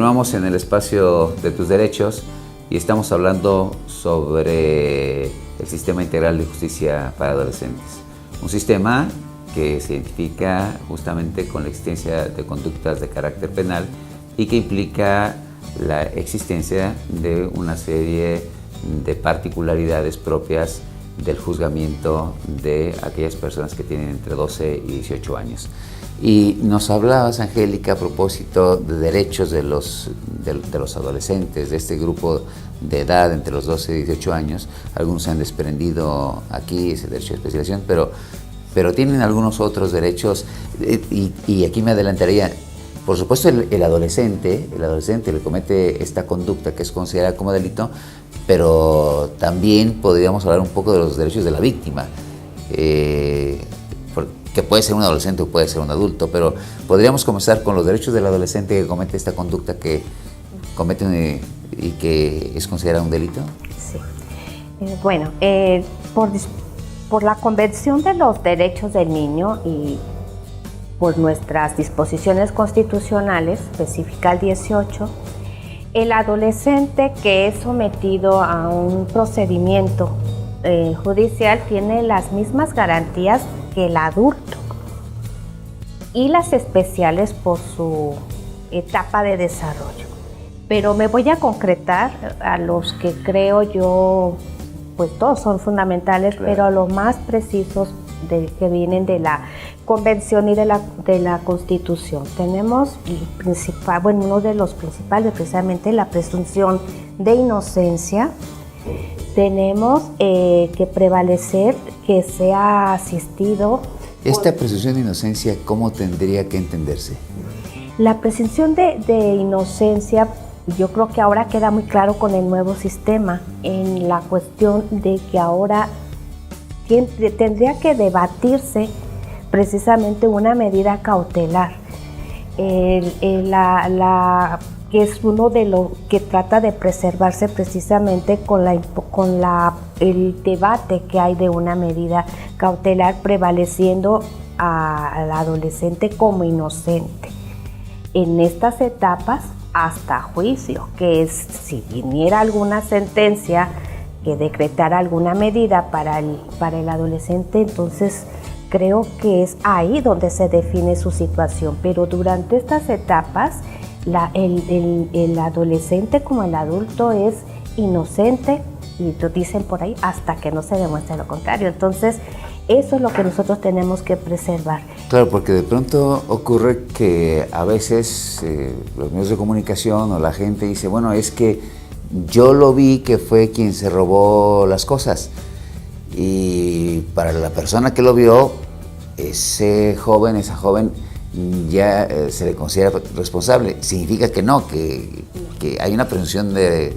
Continuamos en el espacio de tus derechos y estamos hablando sobre el Sistema Integral de Justicia para Adolescentes. Un sistema que se identifica justamente con la existencia de conductas de carácter penal y que implica la existencia de una serie de particularidades propias del juzgamiento de aquellas personas que tienen entre 12 y 18 años. Y nos hablabas, Angélica, a propósito de derechos de los adolescentes, de este grupo de edad entre los 12 y 18 años. Algunos se han desprendido aquí, ese derecho de especialización, pero tienen algunos otros derechos y aquí me adelantaría. Por supuesto, el adolescente le comete esta conducta que es considerada como delito, pero también podríamos hablar un poco de los derechos de la víctima. Que puede ser un adolescente o puede ser un adulto, pero podríamos comenzar con los derechos del adolescente que comete esta conducta que comete y que es considerada un delito. Sí. Por la Convención de los Derechos del Niño y por nuestras disposiciones constitucionales, específica el 18, el adolescente que es sometido a un procedimiento judicial tiene las mismas garantías que el adulto y las especiales por su etapa de desarrollo. Pero me voy a concretar a los que creo yo, pues todos son fundamentales, claro, pero a los más precisos que vienen de la Convención y de la Constitución. Tenemos uno de los principales, precisamente la presunción de inocencia. Tenemos que prevalecer que sea asistido. Esta presunción de inocencia, ¿cómo tendría que entenderse? La presunción de inocencia, yo creo que ahora queda muy claro con el nuevo sistema, en la cuestión de que ahora tendría que debatirse precisamente una medida cautelar. Que es uno de los que trata de preservarse precisamente con el debate que hay de una medida cautelar prevaleciendo al adolescente como inocente. En estas etapas hasta juicio, que es si viniera alguna sentencia que decretara alguna medida para el adolescente, entonces creo que es ahí donde se define su situación. Pero durante estas etapas el adolescente como el adulto es inocente y lo dicen por ahí hasta que no se demuestre lo contrario. Entonces eso es lo que nosotros tenemos que preservar. Claro, porque de pronto ocurre que a veces los medios de comunicación o la gente dice, bueno, es que yo lo vi que fue quien se robó las cosas, y para la persona que lo vio, esa joven ya se le considera responsable. Significa que no, que hay una presunción de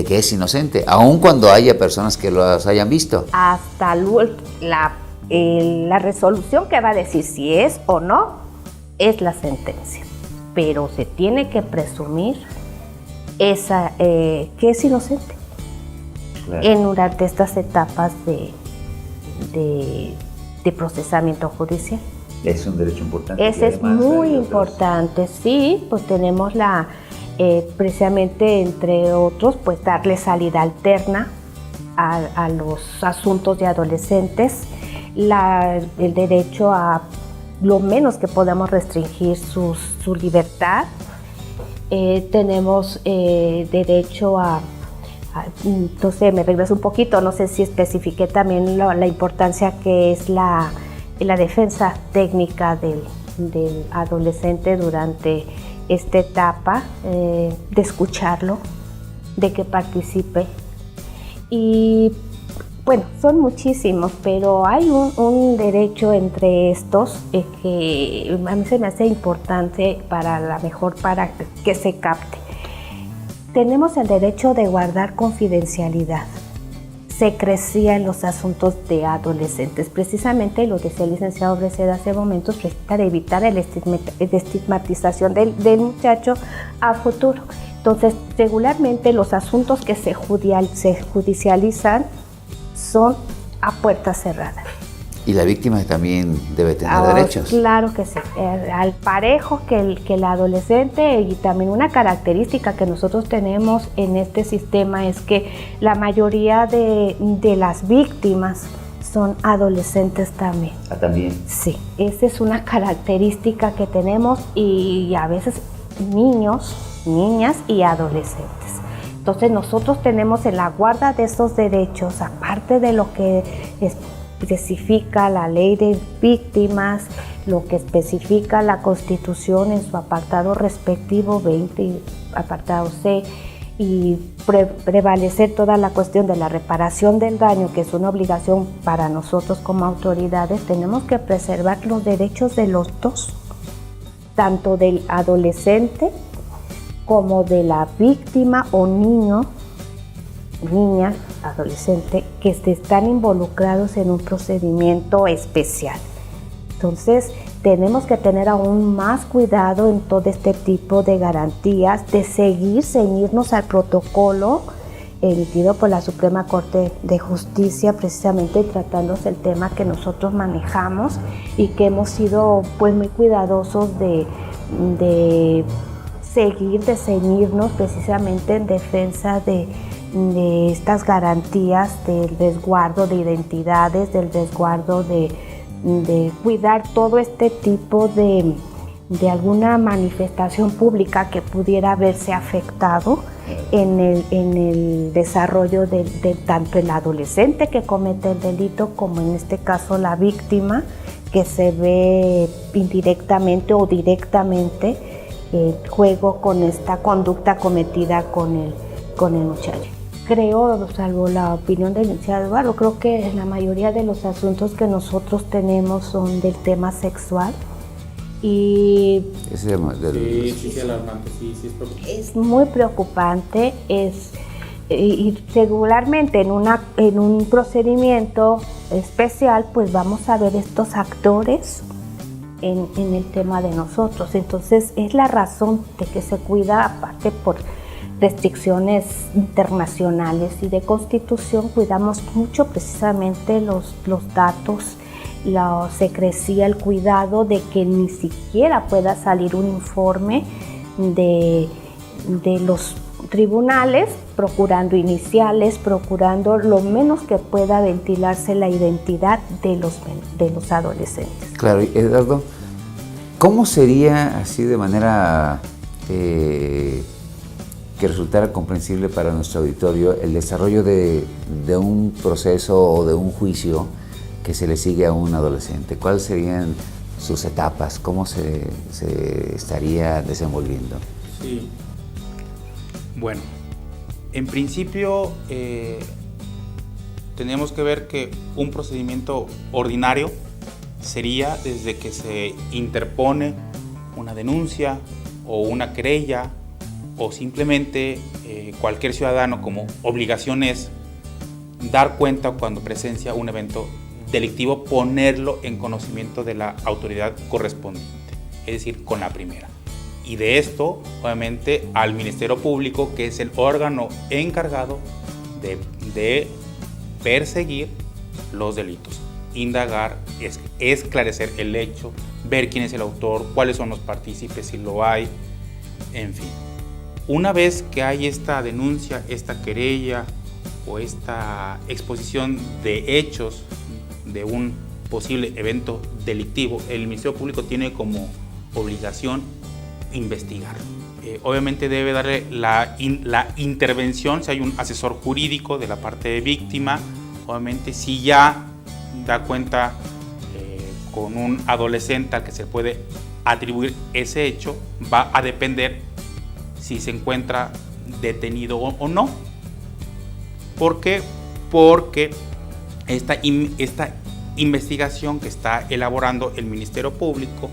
que es inocente, aun cuando haya personas que los hayan visto. Hasta la resolución que va a decir si es o no es la sentencia, pero se tiene que presumir que es inocente. Claro. Durante estas etapas de procesamiento judicial. Es un derecho importante. Ese es muy importante, sí, pues tenemos precisamente entre otros, pues darle salida alterna a los asuntos de adolescentes, el derecho a lo menos que podamos restringir su libertad. Tenemos derecho no sé, me regreso un poquito, no sé si especifiqué también la importancia que es la defensa técnica del adolescente durante esta etapa, de escucharlo, de que participe. Y bueno, son muchísimos, pero hay un derecho entre estos que a mí se me hace importante para que se capte. Tenemos el derecho de guardar confidencialidad, secrecía en los asuntos de adolescentes. Precisamente lo decía el licenciado Breceda hace momentos, para evitar la estigmatización del muchacho a futuro. Entonces, regularmente los asuntos que se judicializan son a puertas cerradas. Y la víctima también debe tener derechos. Claro que sí, al parejo que el adolescente. Y también una característica que nosotros tenemos en este sistema es que la mayoría de las víctimas son adolescentes también. Ah, también. Sí, esa es una característica que tenemos, y a veces niños, niñas y adolescentes. Entonces nosotros tenemos en la guarda de esos derechos, aparte de lo que especifica la ley de víctimas, lo que especifica la Constitución en su apartado respectivo 20, apartado C, y prevalecer toda la cuestión de la reparación del daño, que es una obligación para nosotros como autoridades. Tenemos que preservar los derechos de los dos, tanto del adolescente como de la víctima o niño, niña, adolescente, que están involucrados en un procedimiento especial. Entonces, tenemos que tener aún más cuidado en todo este tipo de garantías, de ceñirnos al protocolo emitido por la Suprema Corte de Justicia, precisamente tratándose el tema que nosotros manejamos, y que hemos sido pues muy cuidadosos de ceñirnos precisamente en defensa de estas garantías del resguardo de identidades, del resguardo de cuidar todo este tipo de alguna manifestación pública que pudiera verse afectado en el desarrollo de tanto el adolescente que comete el delito, como en este caso la víctima, que se ve indirectamente o directamente en juego con esta conducta cometida con el muchacho. Creo, salvo la opinión del licenciado Eduardo, creo que la mayoría de los asuntos que nosotros tenemos son del tema sexual. Y sí, alarmante, sí, es preocupante. Es muy preocupante, y regularmente en un procedimiento especial, pues vamos a ver estos actores en el tema de nosotros. Entonces es la razón de que se cuida, aparte por restricciones internacionales y de Constitución, cuidamos mucho precisamente los datos, la secrecía, el cuidado de que ni siquiera pueda salir un informe de los tribunales, procurando iniciales, procurando lo menos que pueda ventilarse la identidad de los adolescentes. Claro, Eduardo, ¿cómo sería así de manera que resultara comprensible para nuestro auditorio el desarrollo de un proceso o de un juicio que se le sigue a un adolescente? ¿Cuáles serían sus etapas? ¿Cómo se estaría desenvolviendo? Sí. Bueno, en principio tenemos que ver que un procedimiento ordinario sería desde que se interpone una denuncia o una querella, o simplemente cualquier ciudadano, como obligación es dar cuenta cuando presencia un evento delictivo, ponerlo en conocimiento de la autoridad correspondiente, es decir, con la primera. Y de esto, obviamente, al Ministerio Público, que es el órgano encargado de perseguir los delitos, indagar, esclarecer el hecho, ver quién es el autor, cuáles son los partícipes, si lo hay, en fin. Una vez que hay esta denuncia, esta querella o esta exposición de hechos de un posible evento delictivo, el Ministerio Público tiene como obligación investigar. Obviamente debe darle la intervención si hay un asesor jurídico de la parte de víctima. Obviamente si ya da cuenta con un adolescente al que se puede atribuir ese hecho, va a depender si se encuentra detenido o no. ¿Por qué? Porque esta investigación que está elaborando el Ministerio Público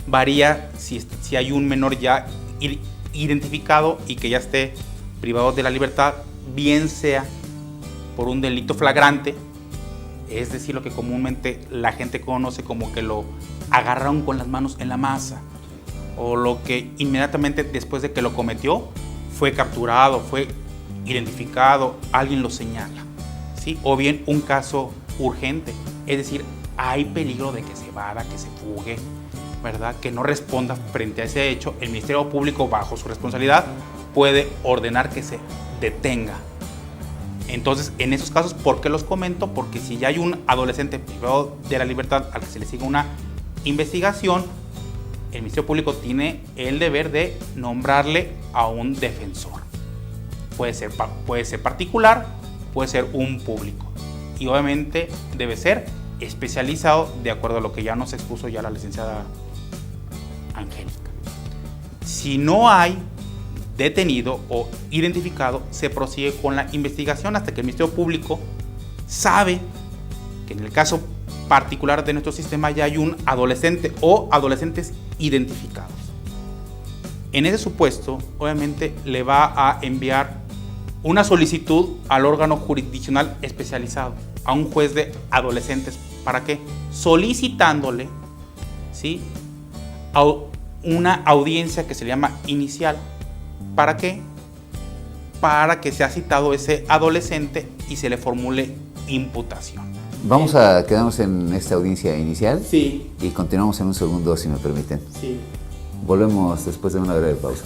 varía si hay un menor ya identificado y que ya esté privado de la libertad, bien sea por un delito flagrante, es decir, lo que comúnmente la gente conoce como que lo agarraron con las manos en la masa, o lo que inmediatamente después de que lo cometió fue capturado, fue identificado, alguien lo señala, ¿sí? O bien un caso urgente, es decir, hay peligro de que se evada, que se fugue, ¿verdad? Que no responda frente a ese hecho, el Ministerio Público, bajo su responsabilidad, puede ordenar que se detenga. Entonces, en esos casos, ¿por qué los comento? Porque si ya hay un adolescente privado de la libertad al que se le sigue una investigación, el Ministerio Público tiene el deber de nombrarle a un defensor. Puede ser particular, puede ser un público. Y obviamente debe ser especializado de acuerdo a lo que ya nos expuso ya la licenciada Angélica. Si no hay detenido o identificado, se prosigue con la investigación hasta que el Ministerio Público sabe que en el caso particular de nuestro sistema ya hay un adolescente o adolescentes identificados. En ese supuesto, obviamente, le va a enviar una solicitud al órgano jurisdiccional especializado, a un juez de adolescentes. ¿Para qué? Solicitándole, ¿sí?, una audiencia que se llama inicial. ¿Para qué? Para que sea citado ese adolescente y se le formule imputación. Vamos a quedarnos en esta audiencia inicial. Sí. Y continuamos en un segundo, si me permiten. Sí. Volvemos después de una breve pausa.